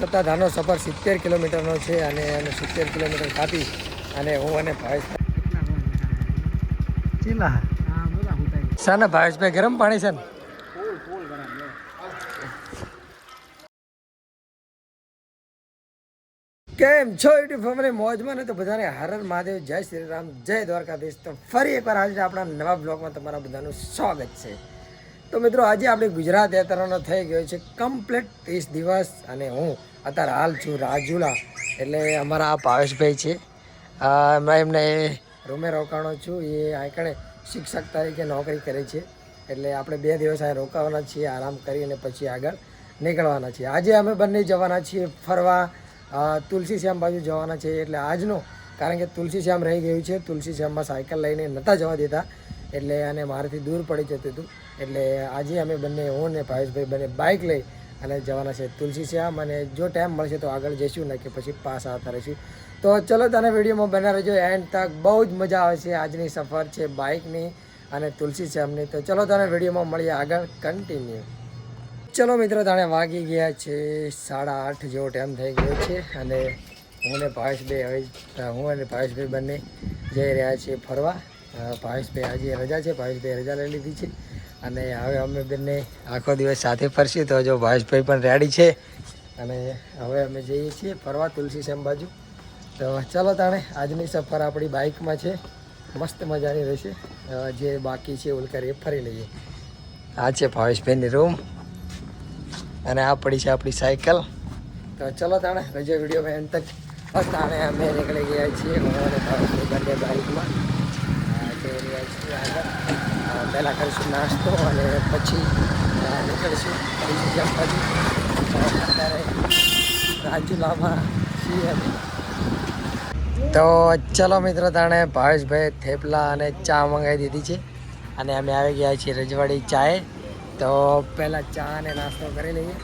સત્તાધારનો સફર 70 કિલોમીટરનો છે અને 70 કિલોમીટર કાપી અને હું અને ભાવેશભાઈ સર ને ભાવેશભાઈ ગરમ પાણી છે ને કેમ છો યુટ્યુબ ફેમિલી મોજમાં ને તો બધાને હર હર મહાદેવ જય શ્રી રામ જય દ્વારકાધીશ. તો ફરી એકવાર આજે આપણા નવા બ્લોગમાં તમારા બધાનું સ્વાગત છે. તો મિત્રો આજે આપણે ગુજરાત યાત્રાનો થઈ ગયો છે કમ્પ્લીટ 30 દિવસ અને હું અત્યારે હાલ છું રાજુલા. એટલે અમારા આ ભાવેશભાઈ છે, એમને રૂમે રોકાણો છું. એ આંકણે શિક્ષક તરીકે નોકરી કરે છે. એટલે આપણે 2 દિવસ અહીં રોકાવાના છીએ, આરામ કરીને પછી આગળ નીકળવાના છીએ. આજે અમે બંને જવાના છીએ ફરવા તુલસી શ્યામ બાજુ જવાના છે. એટલે આજનો કારણ કે તુલસી શ્યામ રહી ગયું છે. તુલસી શ્યામમાં સાયકલ લઈને નહોતા જવા દેતા એટલે અને મારાથી દૂર પડી જતું હતું. એટલે આજે અમે બંને હું ને ભાવેશભાઈ બંને બાઇક લઈ અને જવાના છે તુલસી શ્યામ. અને જો ટાઈમ મળશે તો આગળ જઈશું ને કે પછી પાસ આવતા રહીશું. તો ચલો તને વિડીયોમાં બના રહેજો એન્ડ તક. બહુ જ મજા આવે છે. આજની સફર છે બાઇકની અને તુલસી શ્યામની. તો ચલો તને વિડીયોમાં મળીએ આગળ કન્ટિન્યુ. ચલો મિત્રો, તાણે વાગી ગયા છે 8:30 જેવો ટાઈમ થઈ ગયો છે અને હું અને ભાવેશભાઈ બંને જઈ રહ્યા છીએ ફરવા. ભાવેશભાઈ આજે રજા છે, ભાવેશભાઈ રજા લઈ લીધી છે અને હવે અમે બંને આખો દિવસ સાથે ફરશું. તો જો ભાવેશભાઈ પણ રેડી છે અને હવે અમે જઈએ છીએ ફરવા તુલસી શ્યામ બાજુ. તો ચલો તાણે આજની સફર આપણી બાઇકમાં છે, મસ્ત મજાની રહેશે. જે બાકી છે ઉલકર એ ફરી લઈએ. આ છે ભાવેશભાઈની રૂમ અને આ પડી છે આપણી સાયકલ. તો ચલો તાણે રજો વિડીયોમાં એન્ડ તક. બસ તાણે અમે નીકળી ગયા છીએ બંને બાઇકમાં જઈ રહ્યા છીએ આગળ. પહેલાં કરીશું નાસ્તો અને પછી નીકળીશું તુલસી શ્યામ બાજુ. અત્યારે રાજુલામાં છીએ. તો ચલો મિત્રો, તાણે ભાવેશભાઈ થેપલા અને ચા મંગાવી દીધી છે અને અમે આવી ગયા છીએ રજવાડી ચાએ. તો પહેલાં ચા અને નાસ્તો કરી લઈએ.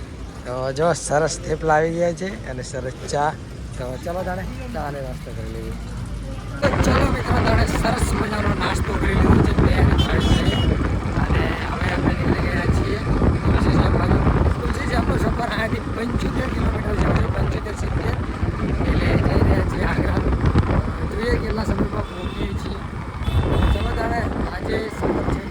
તો જો સરસ થેપલા આવી ગયા છે અને સરસ ચા. તો ચલો તાણે ચા અને નાસ્તો કરી લઈએ. તો ચલો મિત્રો, તાણે સરસ મજાનો નાસ્તો કરી લીધો છે અને હવે અમે નીકળી ગયા છીએ તુલસી શ્યામ બાજુ. તુલસી શ્યામનો સફર અહીંયાથી 75 કિલોમીટર જેવો છે, 75-70. એટલે જઈ રહ્યા છીએ આગળ. જોઈએ કેટલા સમયમાં પહોંચીએ છીએ. ચલો તાણે આજે સફર છે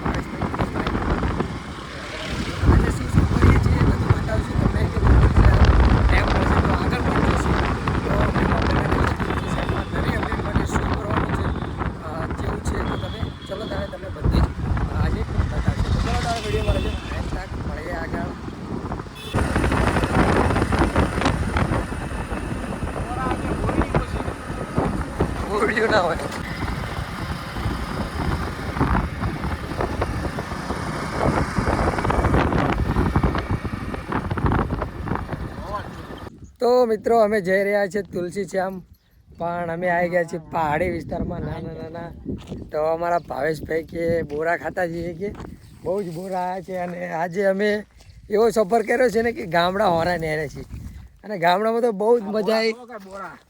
ના હોય. તો મિત્રો, અમે જઈ રહ્યા છીએ તુલસી શ્યામ, પણ અમે આવી ગયા છીએ પહાડી વિસ્તારમાં નાના. તો અમારા ભાવેશભાઈ કે બોરા ખાતા જઈએ કે બહુ જ બોરા આવ્યા છે. અને આજે અમે એવો સફર કર્યો છે ને કે ગામડા હોરા નેરે છીએ અને ગામડામાં તો બહુ જ મજા આવી.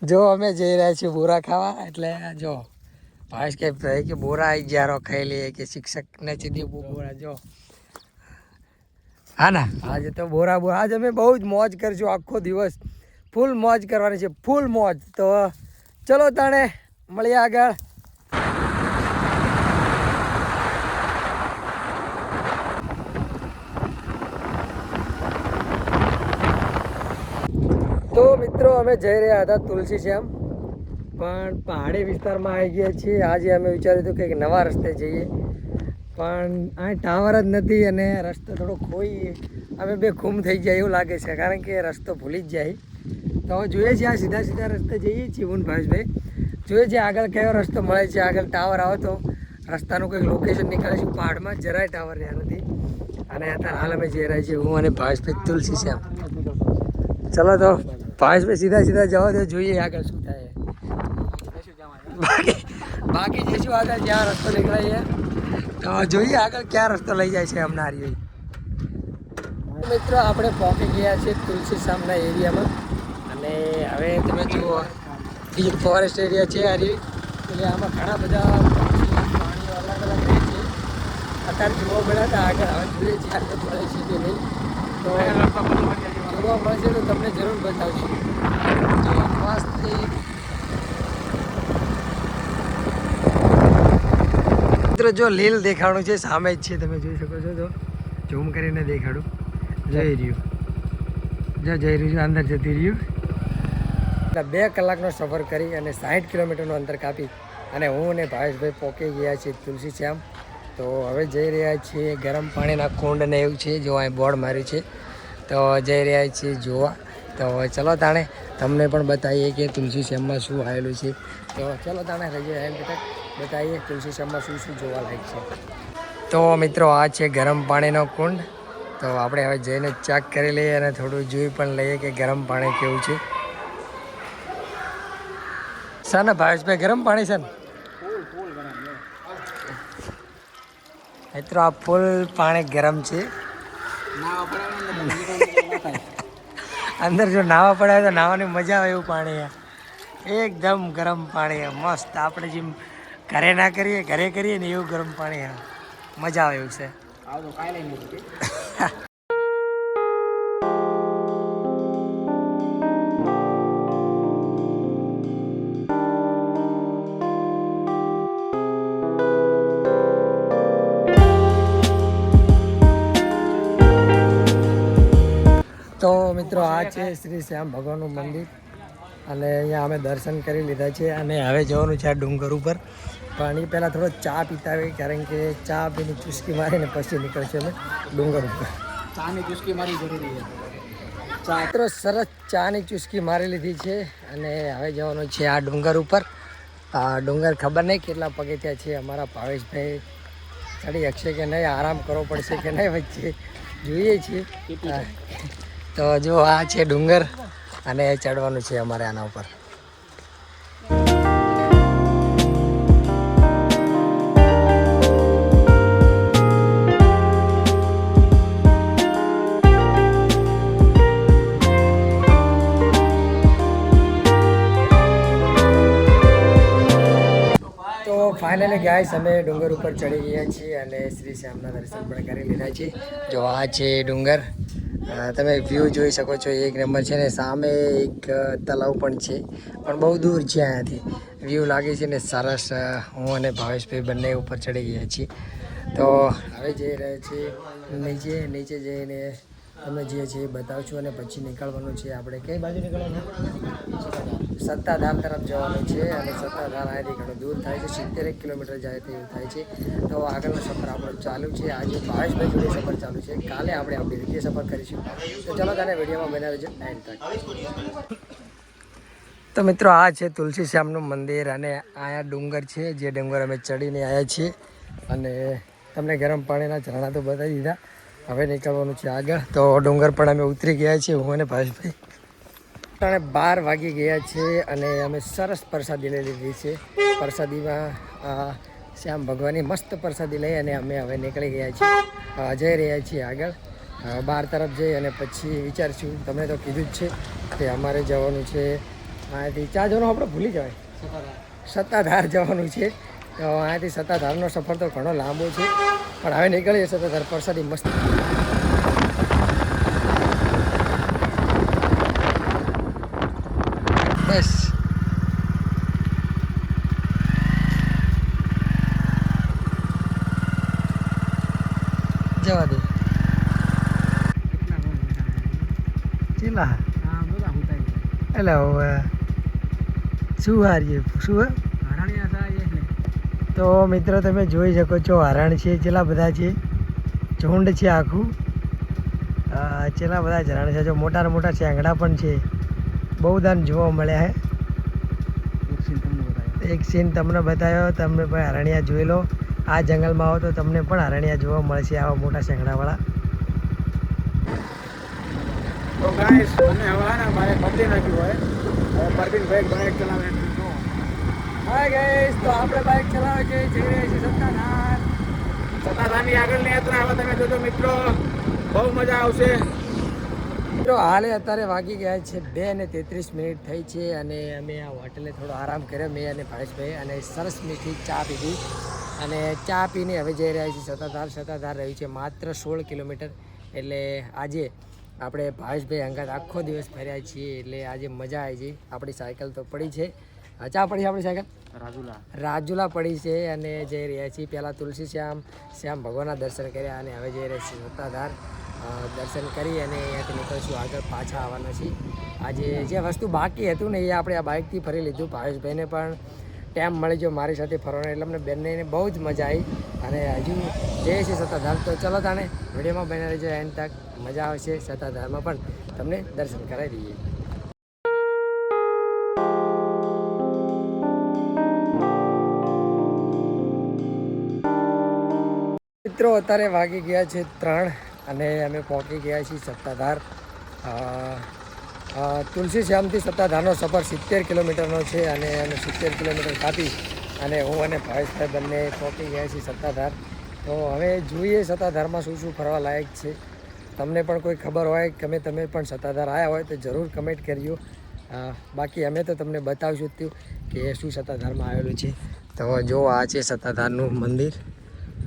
જો અમે જઈ રહ્યા છીએ બોરા ખાવા. એટલે જો ભાવેશ કે બોરા આવી ગયા ખાઈ લઈએ કે શિક્ષકને સીધી બોરા. જો હા ના, આજે તો બોરા આજે અમે બહુ જ મોજ કરીશું. આખો દિવસ ફૂલ મોજ કરવાની છે, ફૂલ મોજ. તો ચલો તાણે મળીએ આગળ. તો મિત્રો, અમે જઈ રહ્યા હતા તુલસી શ્યામ, પણ પહાડી વિસ્તારમાં આવી ગયા છીએ. આજે અમે વિચાર્યું હતું કે નવા રસ્તે જઈએ, પણ અહીં ટાવર જ નથી અને રસ્તો થોડો ખોઈ અમે બે ગુમ થઈ જાય એવું લાગે છે, કારણ કે રસ્તો ભૂલી જ જાય. તો હવે જોઈએ છીએ આ સીધા રસ્તે જઈએ છીએ હું ભાવેશભાઈ. જોઈએ છીએ આગળ કયો રસ્તો મળે છે. આગળ ટાવર આવે તો રસ્તાનું કંઈક લોકેશન નીકળે છે. પહાડમાં જરાય ટાવર રહ્યા નથી અને અત્યારે હાલ અમે જઈ રહ્યા છીએ હું અને ભાવેશભાઈ તુલસી શ્યામ. ચલો તો ભાવેશભાઈ સીધા જવા દો, જોઈએ આગળ શું થાય. બાકી જઈશું આગળ જ્યાં રસ્તો નીકળાય તો જોઈએ આગળ ક્યાં રસ્તો લઈ જાય છે અમને. મિત્રો, આપણે પહોંચી ગયા છીએ તુલસી શ્યામના એરિયામાં અને હવે તમે જુઓ બીજું ફોરેસ્ટ એરિયા છે એટલે આમાં ઘણા બધા પ્રાણીઓ અલગ રહે છે. અત્યારે જોવા મળ્યા હતા આગળ. હવે જોઈએ છીએ આગળ મળે છે કે નહીં. તો જોવા મળશે તો તમને જરૂર બતાવશું. મસ્ત મિત્રો જો લીલ દેખાડું છે સામે જ છે, તમે જોઈ શકો છો. તો ઝૂમ કરીને દેખાડું. જઈ રહ્યું છે, અંદર જતી રહ્યું. 2 કલાકનો સફર કરી અને 60 કિલોમીટરનું અંતર કાપી અને હું અને ભાવેશભાઈ પહોંચી ગયા છીએ તુલસી શ્યામ. તો હવે જઈ રહ્યા છીએ ગરમ પાણીના કુંડ ને એવું છે, જો અહીં બોર્ડ માર્યું છે. તો જઈ રહ્યા છીએ જોવા. તો ચલો તાણે તમને પણ બતાવીએ કે તુલસી શ્યામમાં શું આવેલું છે. તો ચલો તાણે રહીએ એન્ડ તક બતાવીએ તુલસી શ્યામમાં શું શું જોવા લાયક છે. તો મિત્રો આ છે ગરમ પાણીનો કુંડ. તો આપણે હવે જઈને ચેક કરી લઈએ અને થોડું જોઈ પણ લઈએ કે ગરમ પાણી કેવું છે. સર ને ભાવેશભાઈ ગરમ પાણી છે ને મિત્રો? આ ફૂલ પાણી ગરમ છે. અંદર જો નાવા પડે તો નાવાની મજા આવે એવું પાણી. એકદમ ગરમ પાણી મસ્ત. આપણે જેમ ઘરે ના કરીએ, ઘરે કરીએ ને એવું ગરમ પાણી મજા આવે એવું છે. તો મિત્રો આ છે શ્રી શ્યામ ભગવાનનું મંદિર અને અહીંયા અમે દર્શન કરી લીધા છે અને હવે જવાનું છે આ ડુંગર ઉપર. પણ એ પહેલાં થોડો ચા પીતા હોય, કારણ કે ચા પીને ચુસ્કી મારીને પછી નીકળશે અમે ડુંગર ઉપર. ચાની ચુસ્કી મારી જરૂરી છે. ચા મિત્રો સરસ ચાની ચુસ્કી મારી લીધી છે અને હવે જવાનું છે આ ડુંગર ઉપર. આ ડુંગર ખબર નહીં કેટલા પગથિયા છે. અમારા ભાવેશભાઈ ચડી શકશે કે નહીં, આરામ કરવો પડશે કે નહીં, વચ્ચે જોઈએ છીએ. તો જો આ છે ડુંગર અને ચડવાનું છે અમારે આના ઉપર. તો ફાઇનલી ગાઈસ અમે ડુંગર ઉપર ચડી ગયા છીએ અને શ્રી શ્યામના દર્શન પણ કરી લીધા છે. જો આ છે ડુંગર. તમે વ્યૂ જોઈ શકો છો, એક નંબર છે ને. સામે એક તલાવ પણ છે, પણ બહુ દૂર છે અહીંયાથી. વ્યૂ લાગે છે ને સરસ. હું અને ભાવેશભાઈ બંને ઉપર ચડી ગયા છીએ. તો હવે જઈ રહ્યા છીએ નીચે જઈને તમે જે છે એ બતાવશું અને પછી નીકળવાનું છે. આપણે કઈ બાજુ નીકળવાનું? સત્તાધાર તરફ જવાનું છે અને સત્તાધાર અહીંયાથી ઘણું દૂર થાય છે, 70 કિલોમીટર જાય તેવું થાય છે. તો આગળનો સફર આપણો ચાલુ છે. આજે ભાવેશભાઈ જોડે સફર ચાલુ છે, કાલે આપણે આપણી રીતે સફર કરીશું. તો ચાલો તને વિડીયોમાં બના રહેજો એન્ડ તક. તો મિત્રો આ છે તુલસી શ્યામનું મંદિર અને અહીંયા ડુંગર છે, જે ડુંગર અમે ચડીને આવ્યા છીએ. અને તમને ગરમ પાણીના ઝરણા તો બતાવી દીધા. હવે નીકળવાનું છે આગળ. તો ડુંગર પણ અમે ઉતરી ગયા છીએ, હું અને ભાવેશભાઈ. 12 વાગી ગયા છે અને અમે સરસ પ્રસાદી લઈ લીધી છે. પ્રસાદીમાં શ્યામ ભગવાનની મસ્ત પ્રસાદી લઈ અને અમે હવે નીકળી ગયા છીએ. જઈ રહ્યા છીએ આગળ 12 તરફ જઈ અને પછી વિચારશું. તમને તો કીધું જ છે કે અમારે જવાનું છે અહીંયાથી ચા જવાનું આપણે ભૂલી જવાય, સત્તાધાર જવાનું છે. તો અહીંયાથી સત્તાધારનો સફર તો ઘણો લાંબો છે, પણ હવે નીકળીએ સત્તાધાર. પ્રસાદી મસ્ત. બસ જવા દે. ચીલા એટલે હવે શું હારીએ શું તો મિત્રો તમે જોઈ શકો છો હરણ છે, ચેલા બધા છે, ઝુંડ છે આખું. ચેલા બધા જ હરણ છે. જો મોટા મોટા શેંગડા પણ છે, બહુ દાન જોવા મળ્યા છે. એક સીન તમને બતાવ્યો. તમે પણ હરણિયા જોઈ લો. આ જંગલમાં આવો તો તમને પણ હરણિયા જોવા મળશે, આવા મોટા શેંગડાવાળા. તો ગાઈસ મને હવાના બાઈક બદલી નાખ્યું હોય. હવે પરવીનભાઈ બાઈક ચલાવે. હાય ગાઈસ, તો આપણે બાઈક ચલાવે છે, જઈ રહ્યા છીએ સત્તાધાર. સત્તાધારની આગળની યાત્રા હવે તમે જોજો મિત્રો, બહુ મજા આવશે. મિત્રો હાલે અત્યારે વાગી ગયા છે 2:33 થઈ છે અને અમે આ હોટલે થોડો આરામ કર્યો, મેં અને ભાવેશભાઈ, અને સરસ મીઠી ચા પીધી. અને ચા પીને હવે જઈ રહ્યા છીએ સત્તાધાર. સત્તાધાર રહ્યું છે માત્ર 16 કિલોમીટર. એટલે આજે આપણે ભાવેશભાઈ અંગાત આખો દિવસ ફર્યા છીએ એટલે આજે મજા આવી છે. આપણી સાયકલ તો પડી છે. ચા પડી છે આપણી સાયકલ રાજુલા પડી છે અને જઈ રહ્યા છીએ. પહેલાં તુલસી શ્યામ ભગવાનના દર્શન કર્યા અને હવે જઈ રહ્યા છીએ સત્તાધાર. દર્શન કરી અને અહીંયાથી નીકળશું આગળ પાછા આવવાના છીએ. આજે જે વસ્તુ બાકી હતું ને એ આપણે આ બાઇકથી ફરી લીધું. ભાવેશભાઈને પણ ટાઈમ મળી ગયો મારી સાથે ફરવાનો એટલે અમને બંનેને બહુ જ મજા આવી અને હજુ જઈએ છીએ સત્તાધાર. તો ચલો તાણે વિડીયોમાં બને રહેજો એન્ડ તક. મજા આવશે. સત્તાધારમાં પણ તમને દર્શન કરાવી દઈએ. મિત્રો અત્યારે વાગી ગયા છે 3 અને અમે પહોંચી ગયા છીએ સત્તાધાર. તુલસી શ્યામથી સત્તાધારનો સફર 70 કિલોમીટરનો છે અને અમે 70 કિલોમીટર કાપી અને હું અને ભાવેશભાઈ બંને પહોંચી ગયા છીએ સત્તાધાર. તો હવે જોઈએ સત્તાધારમાં શું શું ફરવા લાયક છે. તમને પણ કોઈ ખબર હોય કે તમે પણ સત્તાધાર આવ્યા હોય તો જરૂર કમેન્ટ કરજો. બાકી અમે તો તમને બતાવશું જ કે શું સત્તાધારમાં આવેલું છે. તો જો આ છે સત્તાધારનું મંદિર.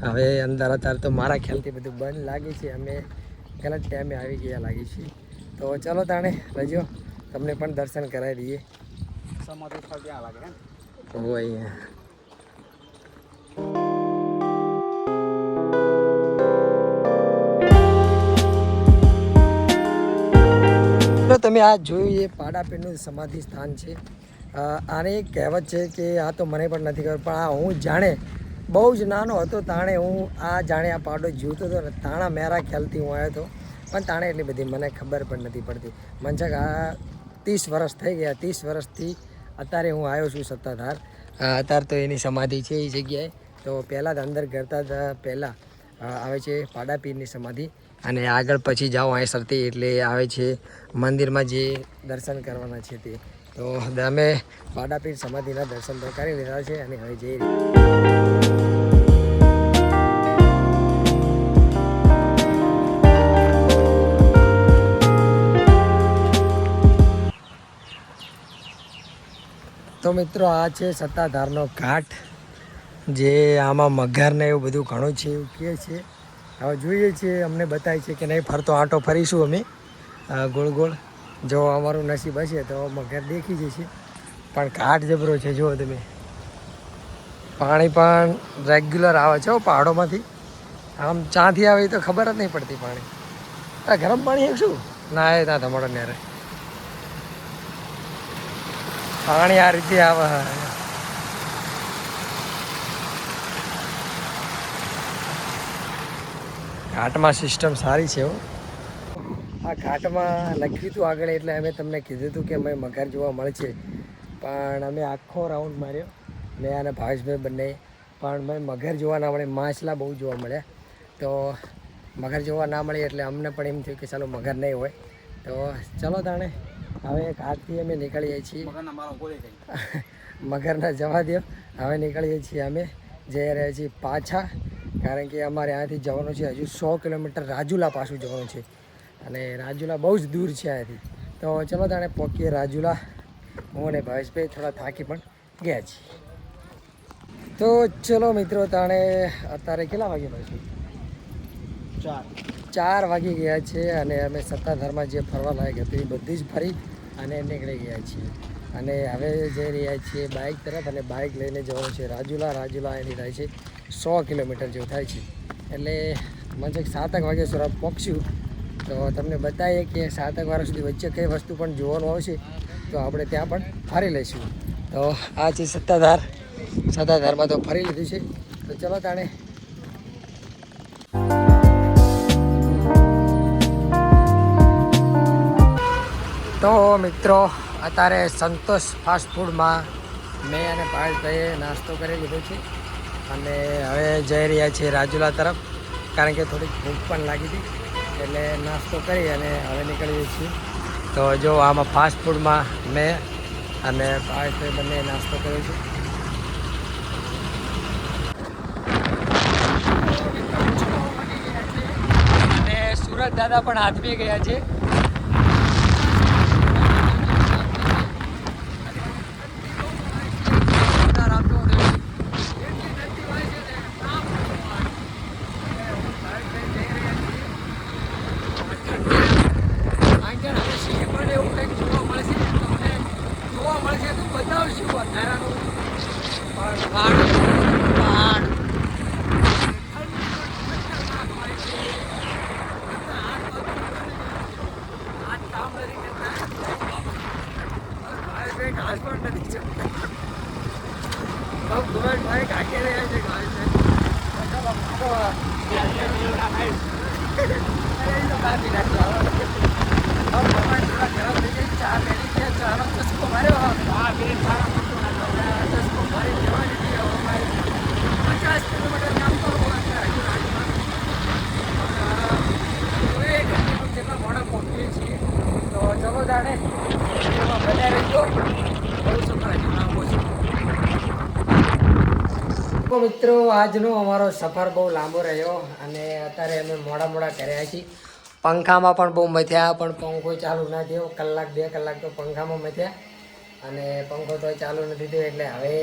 હવે અંદર અત્યારે તો મારા ખ્યાલથી બધું બંધ લાગે છે. અમે ગલત ટાઈમે આવી ગયા લાગી છીએ. તો ચલો તાણે રજો તમને પણ દર્શન કરાવી દઈએ. સમાધિ સ્થળ ત્યાં લાગે ને અહીંયા. તમે આ જોયું એ પાડાપીરનું સમાધિ સ્થાન છે. આને એક કહેવત છે કે આ તો મને પણ નથી ખબર પણ આ હું જાણે બહુ જ નાનો હતો તાણે હું જાણે આ પાડો જીવતો હતો ને તાણા મેરા ખ્યાલથી હું આવ્યો હતો પણ તાણે એટલી બધી મને ખબર પણ નથી પડતી. મંચક આ 30 વર્ષ થઈ ગયા. 30 વર્ષથી અત્યારે હું આવ્યો છું સત્તાધાર. અત્યારે તો એની સમાધિ છે એ જગ્યાએ. તો પહેલાં જ અંદર કરતા પહેલાં આવે છે પાડાપીરની સમાધિ અને આગળ પછી જાઓ અહીં સરતી એટલે આવે છે મંદિરમાં જે દર્શન કરવાના છે તે. તો અમે પાડાપીર સમાધિના દર્શન તો કરી લીધા છે અને હવે જઈ તો મિત્રો આ છે સત્તાધારનો ઘાટ જે આમાં મગર ને એવું બધું ઘણું છે એવું કહે છે. હવે જોઈએ છીએ અમને બતાવે છે કે નહીં. ફરતો આંટો ફરીશું અમે ગોળ ગોળ. જો અમારું નસીબ હશે તો મગર દેખી જશે. પણ ઘાટ જબરો છે. જુઓ તમે પાણી પણ રેગ્યુલર આવે છે પહાડોમાંથી. આમ ચાંથી આવે તો ખબર જ નહીં પડતી પાણી. ગરમ પાણી શું ના એ ના તમારો નેરે પાણી આ રીતે આવે. ઘાટમાં સિસ્ટમ સારી છે. આ ઘાટમાં લખ્યું હતું આગળ એટલે અમે તમને કીધું હતું કે અમે મગર જોવા મળશે પણ અમે આખો રાઉન્ડ માર્યો મેં અને ભાવેશભાઈ બંને પણ મેં મગર જોવા ના મળે. માછલા બહુ જોવા મળ્યા તો મગર જોવા ના મળી એટલે અમને પણ એમ થયું કે ચાલો મગર નહીં હોય. તો ચલો તાણે હવે ઘાટથી અમે નીકળીએ છીએ. મગરના જવા દો. હવે નીકળીએ છીએ અમે જઈ રહ્યા છીએ પાછા કારણ કે અમારે અહીંયાથી જવાનું છે હજુ 100 કિલોમીટર રાજુલા પાછું જવાનું છે અને રાજુલા બહુ જ દૂર છે અહીંયાથી. તો ચલો તાણે પહોંચીએ રાજુલા. હું અને ભાવેશભાઈ થોડા થાકી પણ ગયા છીએ. તો ચલો મિત્રો તાણે અત્યારે કેટલા વાગે ભાવેશભાઈ? 4 વાગી ગયા છે અને અમે સત્તાધારમાં જે ફરવા લાયક હતું એ બધી જ ફરી અને નીકળી ગયા છીએ અને હવે જઈ રહ્યા છીએ બાઇક તરફ. અને બાઇક લઈને જવાનું છે રાજુલા. રાજુલા એની થાય છે 100 કિલોમીટર જેવું થાય છે એટલે મને 7 વાગે સુરત પહોંચ્યું. તો તમને બતાવીએ કે 7 વાગ્યા સુધી વચ્ચે કઈ વસ્તુ પણ જોવાનું આવશે તો આપણે ત્યાં પણ ફરી લઈશું. તો આ છે સત્તાધાર. સત્તાધારમાં તો ફરી લીધું છે. તો ચલો તાણે તો મિત્રો અત્યારે સંતોષ ફાસ્ટ ફૂડમાં મેં અને ભાવેશભાઈએ નાસ્તો કરી લીધો છે અને હવે જઈ રહ્યા છીએ રાજુલા તરફ કારણ કે થોડીક ભૂખ પણ લાગી હતી એટલે નાસ્તો કરી અને હવે નીકળીએ છીએ. તો જો આમાં ફાસ્ટ ફૂડમાં મેં અને ભાવેશભાઈ બંને નાસ્તો કર્યો છે. અને સુરત દાદા પણ હાથમી ગયા છે. ઘાસ પણ નથી ભાઈ કાઢી રહ્યા છે ઘાસ મિત્રો આજનો અમારો સફર બહુ લાંબો રહ્યો અને અત્યારે અમે મોડા ઘરે આવ્યા છીએ. પંખામાં પણ બહુ મથ્યા પણ પંખો ચાલુ ના થયો. કલાક 2 કલાક તો પંખામાં મથ્યા અને પંખો તો ચાલુ નથી થયો. એટલે હવે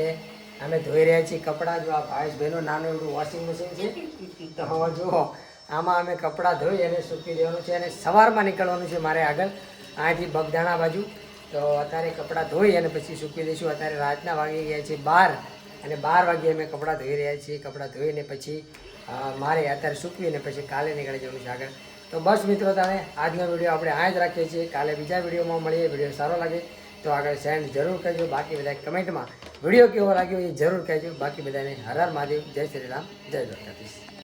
અમે ધોઈ રહ્યા છીએ કપડાં. જો આ ભાઈશભાઈનું નાનું એવું વોશિંગ મશીન છે. તો જુઓ આમાં અમે કપડાં ધોઈ અને સૂકી દેવાનું છે અને સવારમાં નીકળવાનું છે મારે આગળ અહીંથી બગદાણા બાજુ. તો અત્યારે કપડાં ધોઈ અને પછી સૂકી દઈશું. અત્યારે રાતના વાગી ગયા છે 12 અને 12 વાગે અમે કપડાં ધોઈ રહ્યા છીએ. કપડાં ધોઈને પછી મારે અત્યારે સૂકવીને પછી કાલે નીકળી જવાનું છે આગળ. તો બસ મિત્રો તારે આજનો વિડીયો આપણે આ જ રાખીએ છીએ. કાલે બીજા વિડીયોમાં મળીએ. વિડીયો સારો લાગે તો આગળ સેન્ડ જરૂર કરજો. બાકી બધા કમેન્ટમાં વિડીયો કેવો લાગ્યો એ જરૂર કહેજો. બાકી બધાને હર હર મહાદેવ, જય શ્રી રામ, જય દ્વારકાધીશ.